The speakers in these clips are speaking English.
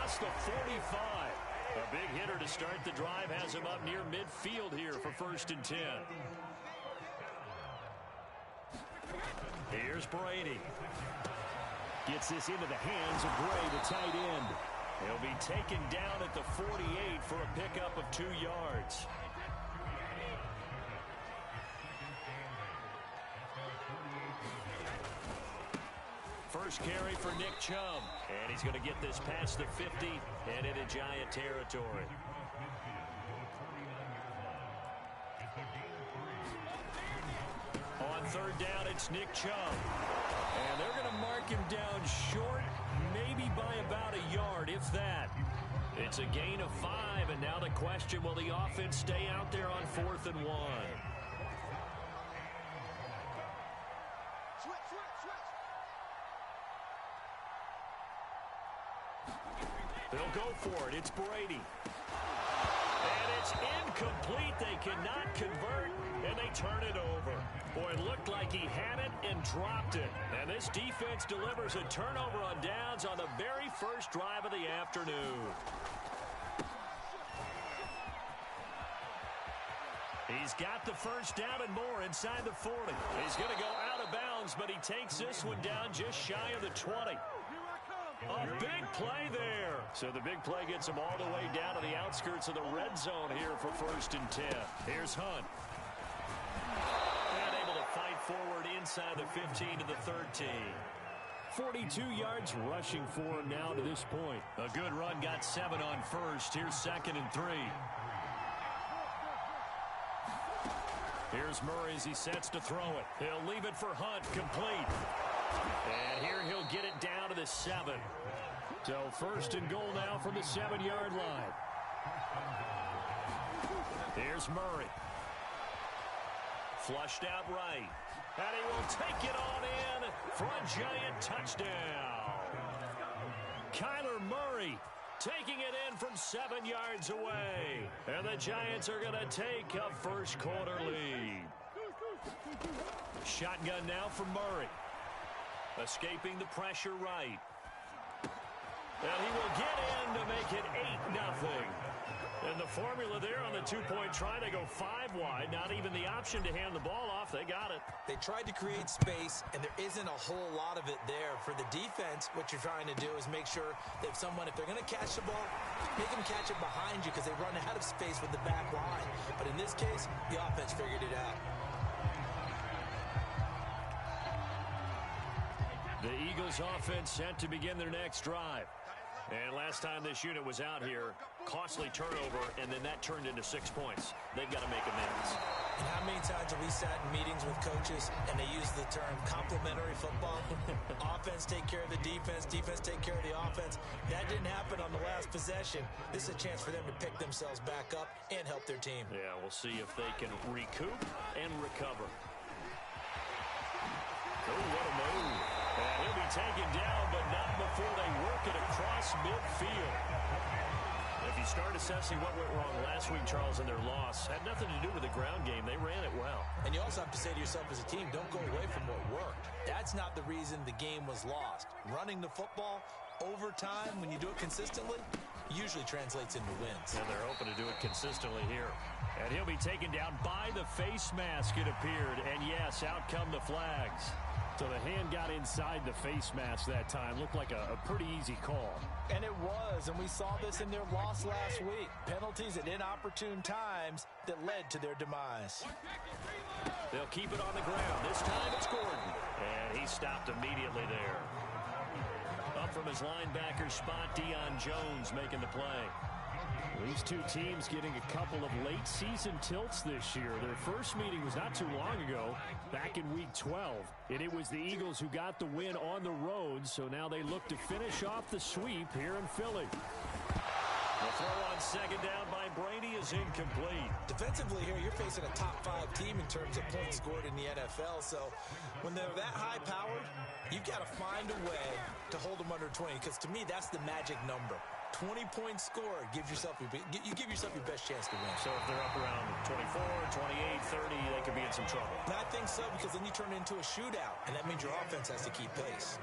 across the 45. A big hitter to start the drive has him up near midfield here for 1st and 10. Here's Brady. Gets this into the hands of Gray, the tight end. He'll be taken down at the 48 for a pickup of 2 yards. First carry for Nick Chubb. And he's going to get this past the 50 and into Giant territory. On 3rd down, it's Nick Chubb. And they're going to mark him down short, maybe by about a yard, if that. It's a gain of 5, and now the question, will the offense stay out there on 4th and 1? They'll go for it. It's Brady. And it's incomplete. They cannot convert, and they turn it over. Boy, it looked like he had it and dropped it. And this defense delivers a turnover on downs on the very first drive of the afternoon. He's got the first down and more inside the 40. He's going to go out of bounds, but he takes this one down just shy of the 20. A big play there. So the big play gets him all the way down to the outskirts of the red zone here for 1st and 10. Here's Hunt. And able to fight forward inside the 15 to the 13. 42 yards rushing for him now to this point. A good run, got 7 on first. Here's 2nd and 3. Here's Murray as he sets to throw it. He'll leave it for Hunt, complete. And here he'll get it down to the 7. So 1st and goal now from the 7-yard line. Here's Murray. Flushed out right. And he will take it on in for a Giant touchdown. Kyler Murray taking it in from 7 yards away. And the Giants are going to take a first-quarter lead. Shotgun now for Murray. Escaping the pressure right. And he will get in to make it 8-0. And the formula there on the 2-point try to go 5 wide. Not even the option to hand the ball off. They got it. They tried to create space, and there isn't a whole lot of it there. For the defense, what you're trying to do is make sure that if they're going to catch the ball, make them catch it behind you because they run out of space with the back line. But in this case, the offense figured it out. The Eagles offense set to begin their next drive. And last time this unit was out here, costly turnover, and then that turned into 6 points. They've got to make amends. And how many times have we sat in meetings with coaches and they use the term complementary football? Offense take care of the defense, defense take care of the offense. That didn't happen on the last possession. This is a chance for them to pick themselves back up and help their team. Yeah, we'll see if they can recoup and recover. Oh, what a move. And he'll be taken down, but not before they work it across midfield. If you start assessing what went wrong last week, Charles, in their loss, had nothing to do with the ground game. They ran it well. And you also have to say to yourself as a team, don't go away from what worked. That's not the reason the game was lost. Running the football over time, when you do it consistently, usually translates into wins. And they're hoping to do it consistently here. And he'll be taken down by the face mask, it appeared. And yes, out come the flags. So the hand got inside the face mask that time. Looked like a pretty easy call. And it was, and we saw this in their loss last week. Penalties at inopportune times that led to their demise. They'll keep it on the ground. This time it's Gordon. And he stopped immediately there. Up from his linebacker spot, Deion Jones making the play. These two teams getting a couple of late-season tilts this year. Their first meeting was not too long ago, back in Week 12. And it was the Eagles who got the win on the road, so now they look to finish off the sweep here in Philly. The throw on 2nd down by Brady is incomplete. Defensively here, you're facing a top-5 team in terms of points scored in the NFL, so when they're that high-powered, you've got to find a way to hold them under 20, because to me, that's the magic number. 20 points scored gives yourself you give yourself your best chance to win. So if they're up around 24, 28, 30, they could be in some trouble. And I think so, because then you turn it into a shootout, and that means your offense has to keep pace.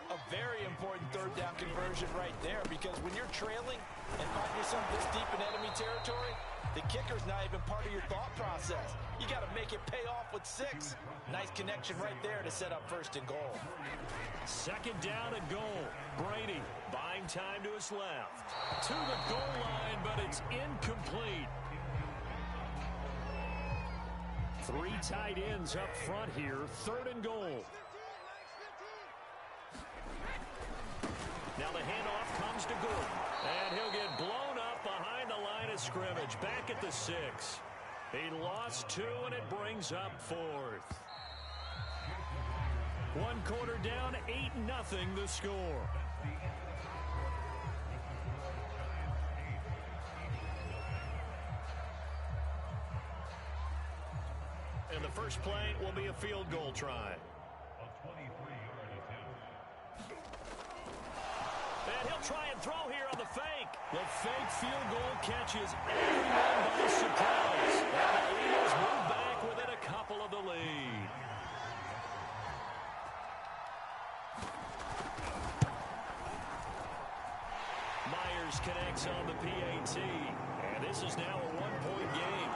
A very important important third down conversion right there, because when you're trailing and find yourself this deep in enemy territory, the kicker's not even part of your thought process. You got to make it pay off with 6. Nice connection right there to set up 1st and goal. 2nd down and goal. Brady buying time to his left. To the goal line, but it's incomplete. 3 tight ends up front here. 3rd and goal. Now the handoff comes to Gordon. And he'll get blown up behind the line of scrimmage. Back at the 6. He lost 2, and it brings up 4th. 1 quarter down, 8-0 the score. And the first play will be a field goal try. And he'll try and throw here on the fake. The fake field goal catches everyone by surprise. And the Eagles move back within a couple of the lead. Myers connects on the PAT. And this is now a 1-point game.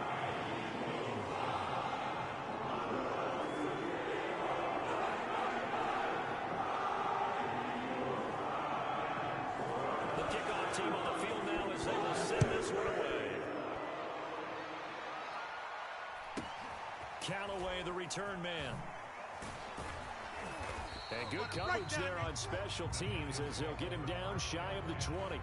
Team on the field now as they will send this one away. Callaway, the return man. And good coverage there on special teams as they'll get him down shy of the 20.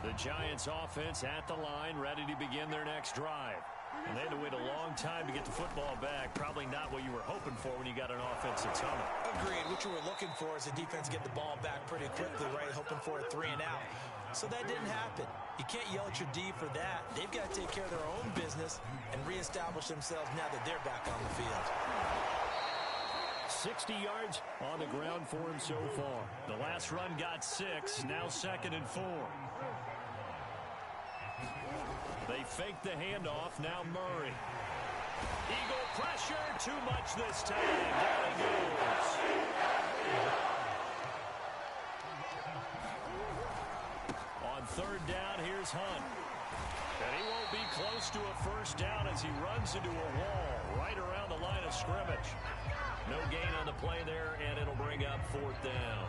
The Giants offense at the line, ready to begin their next drive. And they had to wait a long time to get the football back. Probably not what you were hoping for when you got an offense that's humming. Agreed. What you were looking for is the defense get the ball back pretty quickly, right? Hoping for a 3 and out. So that didn't happen. You can't yell at your D for that. They've got to take care of their own business and reestablish themselves now that they're back on the field. 60 yards on the ground for him so far. The last run got 6. Now 2nd and 4. They fake the handoff. Now Murray. Eagle pressure. Too much this time. Down he goes. On 3rd down, here's Hunt. And he won't be close to a first down as he runs into a wall right around the line of scrimmage. No gain on the play there, and it'll bring up 4th down.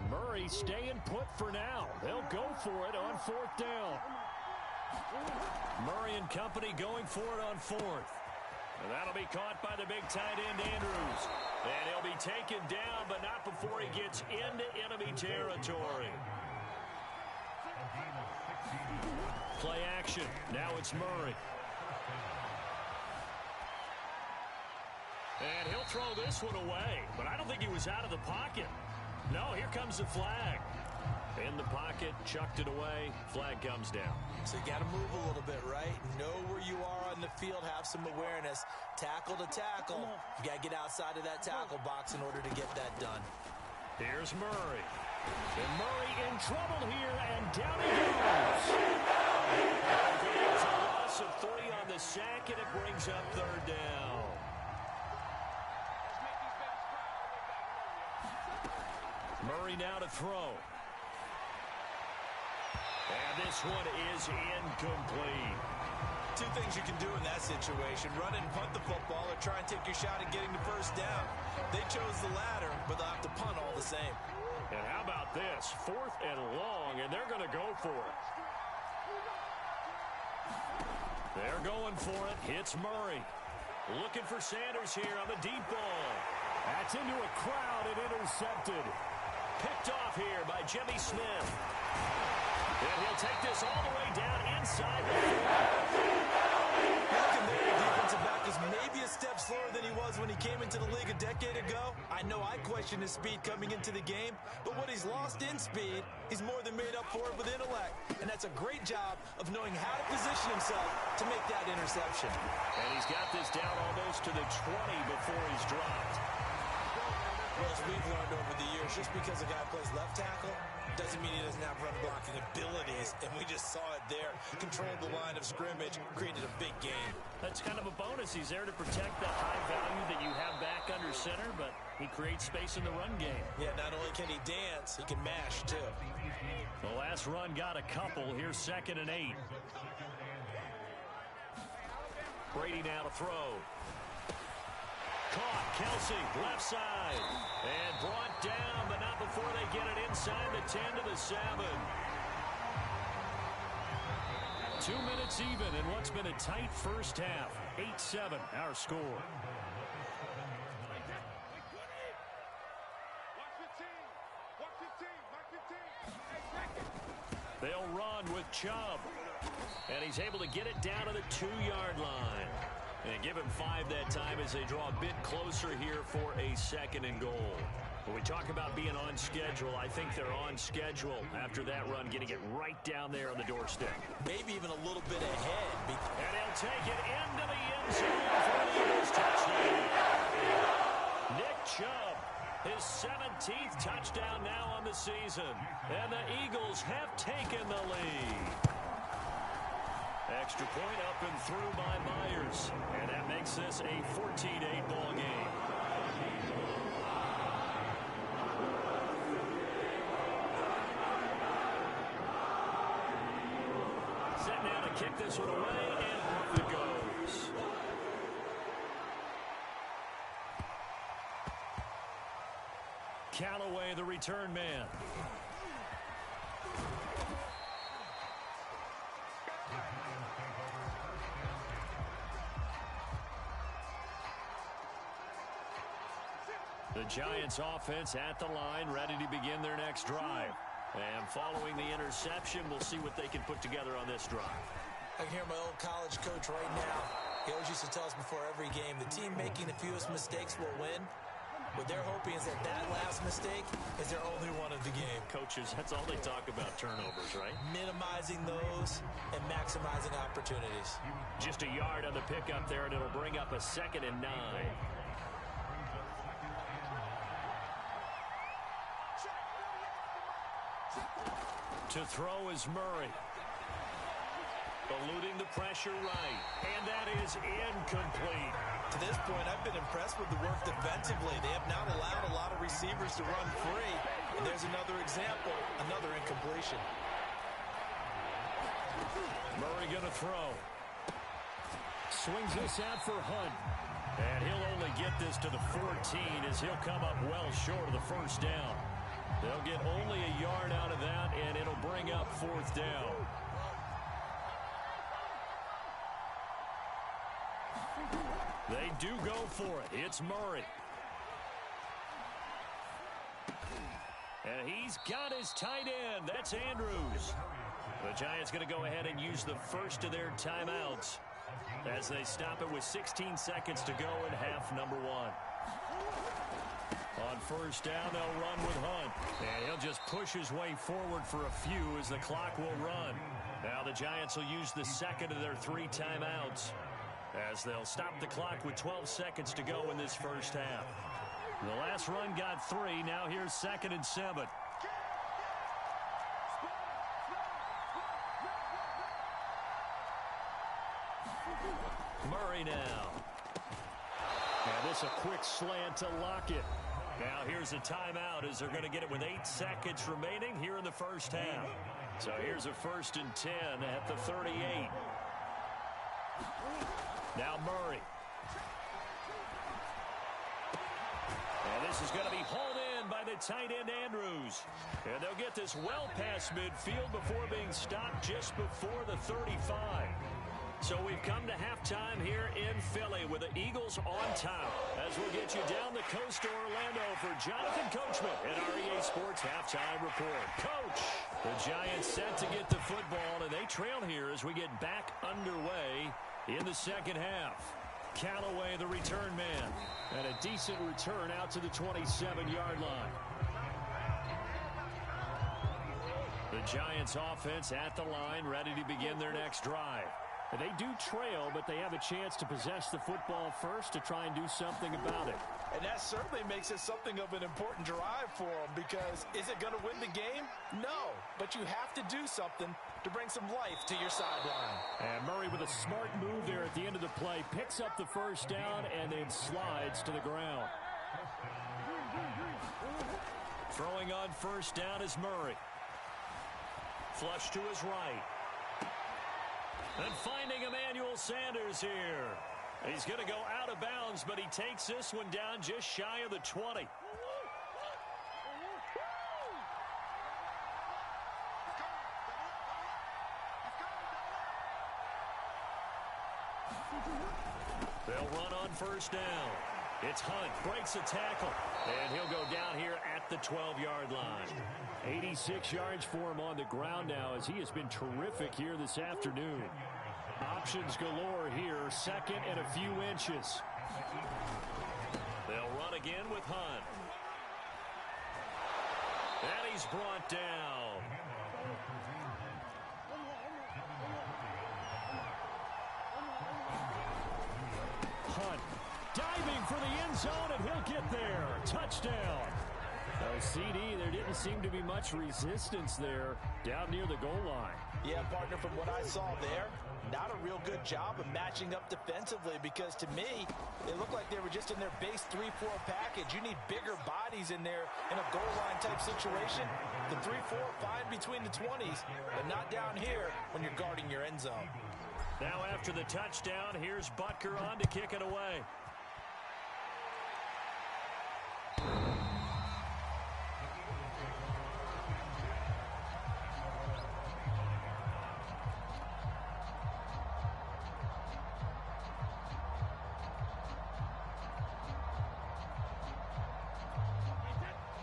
Murray staying put for now. They'll go for it on 4th down. Murray and company going for it on 4th. And that'll be caught by the big tight end, Andrews. And he'll be taken down, but not before he gets into enemy territory. Play action. Now it's Murray. And he'll throw this one away, but I don't think he was out of the pocket. No, here comes the flag. In the pocket, chucked it away, flag comes down. So you got to move a little bit, right? Know where you are on the field, have some awareness. Tackle to tackle. You got to get outside of that tackle box in order to get that done. Here's Murray. And Murray in trouble here, and down he goes. It's a loss of 3 on the sack, and it brings up 3rd down. Murray now to throw. And this one is incomplete. 2 things you can do in that situation. Run and punt the football or try and take your shot at getting the first down. They chose the latter, but they'll have to punt all the same. And how about this? 4th and long, and they're going to go for it. They're going for it. Hits Murray. Looking for Sanders here on the deep ball. That's into a crowd and intercepted. Picked off here by Jimmy Smith. And he'll take this all the way down inside the 40. Looking there, the defensive back is maybe a step slower than he was when he came into the league a decade ago. I know I questioned his speed coming into the game, but what he's lost in speed, he's more than made up for it with intellect. And that's a great job of knowing how to position himself to make that interception. And he's got this down almost to the 20 before he's dropped. Well, as we've learned over the years, just because a guy plays left tackle doesn't mean he doesn't have run blocking abilities, and we just saw it there. Controlled the line of scrimmage, created a big game. That's kind of a bonus. He's there to protect that high value that you have back under center, but he creates space in the run game. Yeah, not only can he dance, he can mash, too. The last run got a couple. Here's 2nd and 8. Brady now to throw. Caught, Kelsey, left side. And brought down, but not before they get it inside the 10 to the 7. 2 minutes even in what's been a tight first half. 8-7, our score. They'll run with Chubb. And he's able to get it down to the 2-yard line. And give him 5 that time as they draw a bit closer here for a 2nd and goal. When we talk about being on schedule, I think they're on schedule after that run, getting it right down there on the doorstep. Maybe even a little bit ahead. And he'll take it into the end zone for the Eagles touchdown. Nick Chubb, his 17th touchdown now on the season. And the Eagles have taken the lead. Extra point up and through by Myers. And that makes this a 14-8 ball game. Set now to kick this one away, and off it goes. Callaway, the return man. The Giants offense at the line, ready to begin their next drive. And following the interception, we'll see what they can put together on this drive. I can hear my old college coach right now. He always used to tell us before every game, the team making the fewest mistakes will win. What they're hoping is that last mistake is their only one of the game. Coaches, that's all they talk about, turnovers, right? Minimizing those and maximizing opportunities. Just a yard on the pickup there, and it'll bring up a 2nd and 9. To throw is Murray. Eluding the pressure right. And that is incomplete. To this point, I've been impressed with the work defensively. They have not allowed a lot of receivers to run free. And there's another example, another incompletion. Murray going to throw. Swings this out for Hunt. And he'll only get this to the 14 as he'll come up well short of the first down. They'll get only a yard out of that, and it'll bring up 4th down. They do go for it. It's Murray. And he's got his tight end. That's Andrews. The Giants going to go ahead and use the first of their timeouts as they stop it with 16 seconds to go in half number 1. On first down, they'll run with Hunt. And he'll just push his way forward for a few as the clock will run. Now the Giants will use the second of their 3 timeouts as they'll stop the clock with 12 seconds to go in this first half. The last run got 3. Now here's 2nd and 7. Murray now. And this a quick slant to Lockett. Now here's a timeout as they're going to get it with 8 seconds remaining here in the first half. So here's a 1st and 10 at the 38. Now Murray. And this is going to be hauled in by the tight end Andrews. And they'll get this well past midfield before being stopped just before the 35. So we've come to halftime here in Philly with the Eagles on top as we'll get you down the coast to Orlando for Jonathan Coachman at our EA Sports Halftime Report. Coach, the Giants set to get the football, and they trail here as we get back underway in the second half. Callaway, the return man, and a decent return out to the 27-yard line. The Giants offense at the line, ready to begin their next drive. They do trail, but they have a chance to possess the football first to try and do something about it. And that certainly makes it something of an important drive for them, because is it going to win the game? No, but you have to do something to bring some life to your sideline. And Murray with a smart move there at the end of the play, picks up the first down and then slides to the ground. Throwing on first down is Murray. Flush to his right. And finding Emmanuel Sanders here. He's going to go out of bounds, but he takes this one down just shy of the 20. They'll run on first down. It's Hunt, breaks a tackle, and he'll go down here at the 12-yard line. 86 yards for him on the ground now, as he has been terrific here this afternoon. Options galore here, second and a few inches. They'll run again with Hunt. And he's brought down. Hunt diving for the end zone, and he'll get there. Touchdown. CD, there didn't seem to be much resistance there down near the goal line. Yeah, partner, from what I saw there, not a real good job of matching up defensively, because to me, it looked like they were just in their base 3-4 package. You need bigger bodies in there in a goal line type situation. The 3-4, fine between the 20s, but not down here when you're guarding your end zone. Now after the touchdown, here's Butker on to kick it away.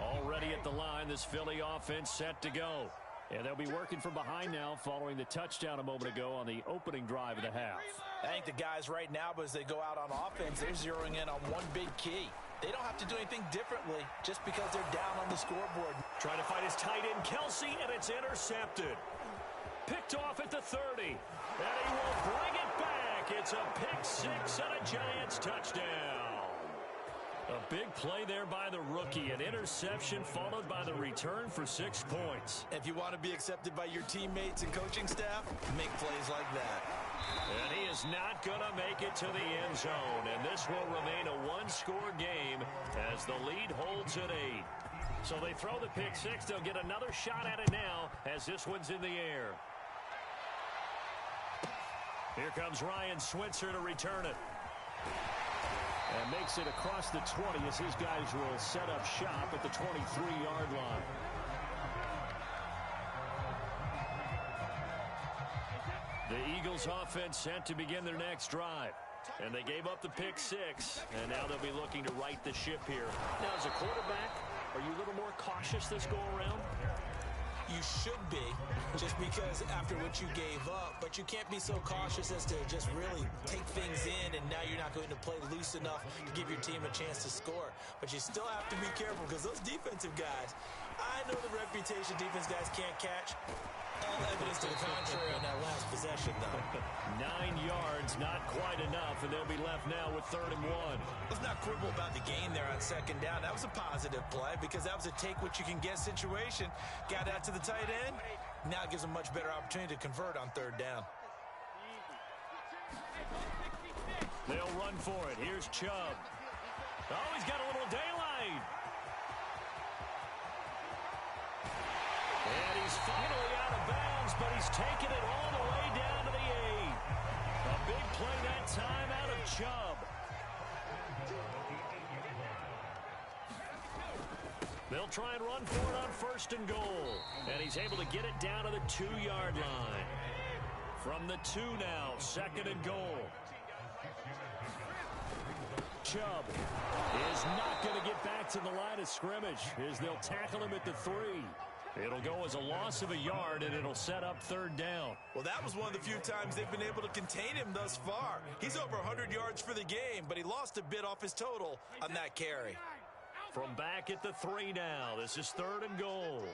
Already at the line, this Philly offense set to go. And they'll be working from behind now following the touchdown a moment ago on the opening drive of the half. I think the guys right now, as they go out on offense, they're zeroing in on one big key. They don't have to do anything differently just because they're down on the scoreboard. Trying to find his tight end, Kelsey, and it's intercepted. Picked off at the 30. And he will bring it back. It's a pick six and a Giants touchdown. A big play there by the rookie. An interception followed by the return for 6 points. If you want to be accepted by your teammates and coaching staff, make plays like that. And he is not going to make it to the end zone. And this will remain a one-score game as the lead holds at 8. So they throw the pick six. They'll get another shot at it now as this one's in the air. Here comes Ryan Switzer to return it. And makes it across the 20 as his guys will set up shop at the 23-yard line. The Eagles offense set to begin their next drive. And they gave up the pick six, and now they'll be looking to right the ship here. Now, as a quarterback, are you a little more cautious this go-around? You should be, just because after what you gave up, but you can't be so cautious as to just really take things in, and now you're not going to play loose enough to give your team a chance to score. But you still have to be careful, because those defensive guys, I know the reputation defense guys can't catch. All evidence to the contrary on that last possession, though. 9 yards, not quite enough, and they'll be left now with 3rd and 1. Let's not quibble about the gain there on 2nd down. That was a positive play, because that was a take-what-you-can-get situation. Got out to the tight end. Now it gives them much better opportunity to convert on 3rd down. They'll run for it. Here's Chubb. Oh, he's got a little daylight. And he's finally out of bounds, but he's taken it all the way down to the 8. A big play that time out of Chubb. They'll try and run for it on 1st and goal. And he's able to get it down to the 2-yard line. From the 2 now, 2nd and goal. Chubb is not going to get back to the line of scrimmage as they'll tackle him at the 3. It'll go as a loss of a yard, and it'll set up 3rd down. Well, that was one of the few times they've been able to contain him thus far. He's over 100 yards for the game, but he lost a bit off his total on that carry. From back at the 3 now, this is 3rd and goal.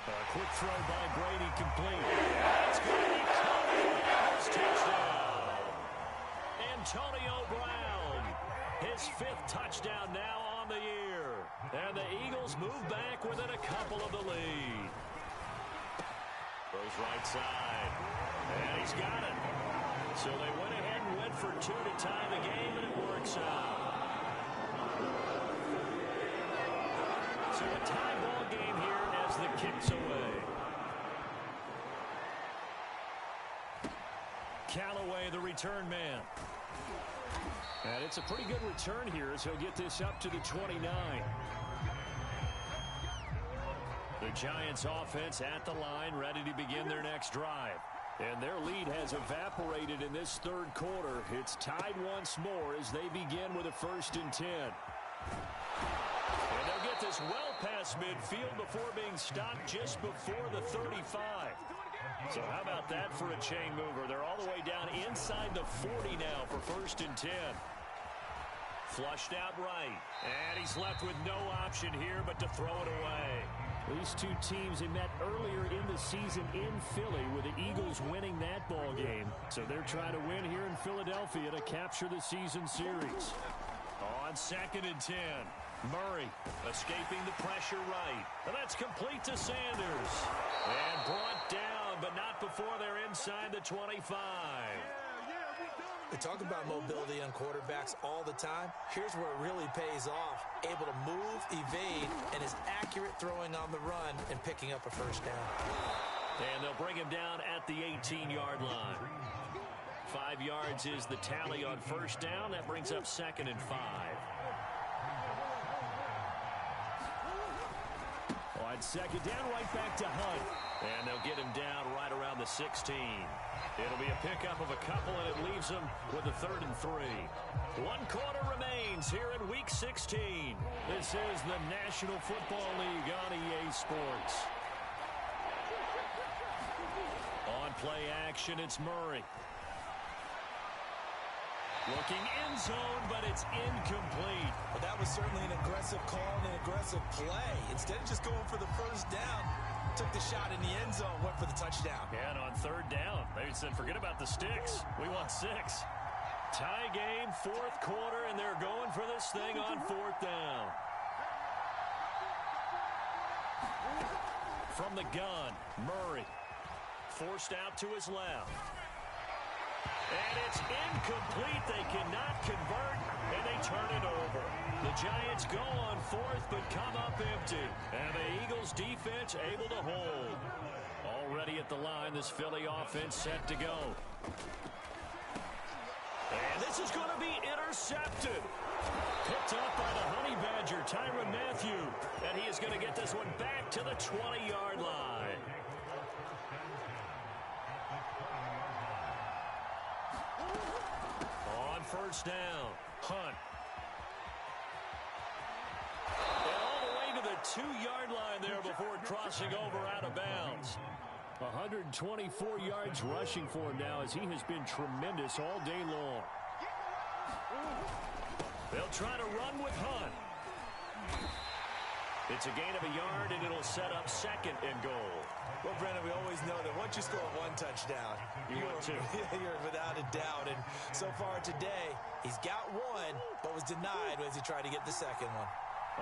A quick throw by Brady complete. That's going to be caught. Touchdown. Antonio Brown. His 5th touchdown now on the year. And the Eagles move back within a couple of the lead. Goes right side. And he's got it. So they went ahead and went for 2 to tie the game, and it works out. So a tie ball game here as the kick's away. Callaway, the return man. And it's a pretty good return here as he'll get this up to the 29. The Giants offense at the line, ready to begin their next drive. And their lead has evaporated in this 3rd quarter. It's tied once more as they begin with a 1st and 10. And they'll get this well past midfield before being stopped just before the 35. So how about that for a chain mover? They're all the way down inside the 40 now for 1st and 10. Flushed out right. And he's left with no option here but to throw it away. These two teams had met earlier in the season in Philly with the Eagles winning that ball game. So they're trying to win here in Philadelphia to capture the season series. On 2nd and 10. Murray escaping the pressure right. And that's complete to Sanders. And brought down, but not before they're inside the 25. We talk about mobility on quarterbacks all the time. Here's where it really pays off. Able to move, evade, and is accurate throwing on the run and picking up a 1st down. And they'll bring him down at the 18-yard line. 5 yards is the tally on 1st down. That brings up 2nd and 5. On 2nd down, right back to Hunt. And they'll get him down right around the 16. It'll be a pickup of a couple, and it leaves them with a 3rd and 3. 1 quarter remains here in Week 16. This is the National Football League on EA Sports. On play action, it's Murray. Looking end zone, but it's incomplete. Well, that was certainly an aggressive call and an aggressive play. Instead of just going for the 1st down, took the shot in the end zone, went for the touchdown. And on 3rd down, they said, forget about the sticks. We want 6. Tie game, 4th quarter, and they're going for this thing on 4th down. From the gun, Murray. Forced out to his left. And it's incomplete. They cannot convert, and they turn it over. The Giants go on 4th, but come up empty. And the Eagles defense able to hold. Already at the line, this Philly offense set to go. And this is going to be intercepted. Picked up by the Honey Badger, Tyrann Mathieu. And he is going to get this one back to the 20-yard line. On 1st down, Hunt. And all the way to the 2-yard line there before crossing over out of bounds. 124 yards rushing for him now as he has been tremendous all day long. They'll try to run with Hunt. It's a gain of a yard, and it'll set up 2nd and goal. Well, Brennan, we always know that once you score 1 touchdown, you're without a doubt. And so far today, he's got 1, but was denied as he tried to get the 2nd one.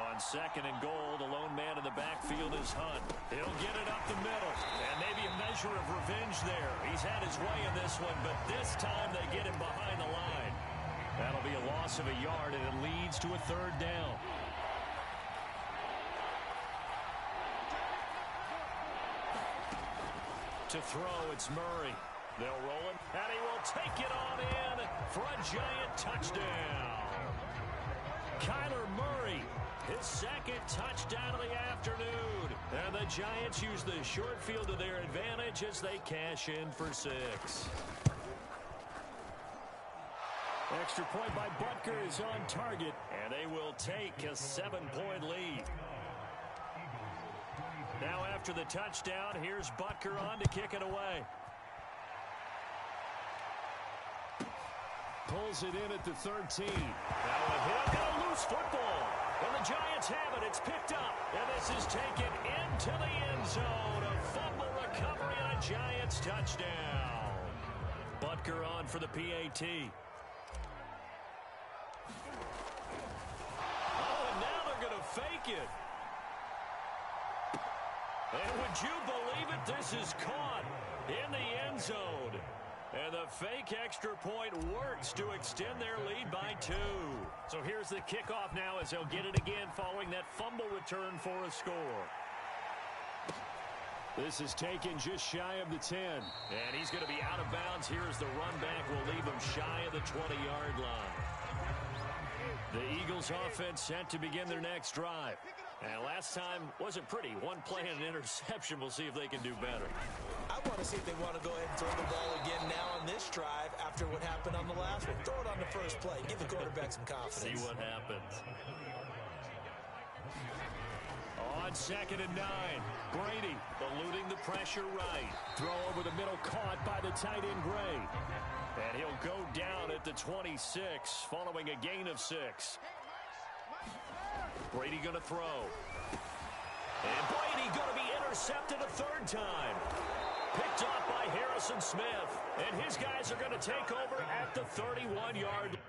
On 2nd and goal, the lone man in the backfield is Hunt. He'll get it up the middle, and maybe a measure of revenge there. He's had his way in this one, but this time they get him behind the line. That'll be a loss of a yard, and it leads to a 3rd down. To throw, it's Murray. They'll roll him, and he will take it on in for a giant touchdown. Kyler Murray, his 2nd touchdown of the afternoon. And the Giants use the short field to their advantage as they cash in for 6. Extra point by Butker is on target, and they will take a 7-point lead. Now after the touchdown, here's Butker on to kick it away. Pulls it in at the 13. Now a hit, got a loose football. And the Giants have it. It's picked up. And this is taken into the end zone. A fumble recovery and a Giants touchdown. Butker on for the PAT. Oh, and now they're going to fake it. And would you believe it? This is caught in the end zone. And the fake extra point works to extend their lead by 2. So here's the kickoff now as they'll get it again following that fumble return for a score. This is taken just shy of the 10. And he's going to be out of bounds. Here's the run back. Will leave him shy of the 20-yard line. The Eagles offense set to begin their next drive. And last time wasn't pretty. One play and an interception. We'll see if they can do better. I want to see if they want to go ahead and throw the ball again now on this drive after what happened on the last one. Throw it on the first play. Give the quarterback some confidence. See what happens. On 2nd and 9. Brady eluding the pressure right. Throw over the middle caught by the tight end Gray. And he'll go down at the 26 following a gain of 6. Brady going to throw. And Brady going to be intercepted a 3rd time. Picked off by Harrison Smith. And his guys are going to take over at the 31-yard line.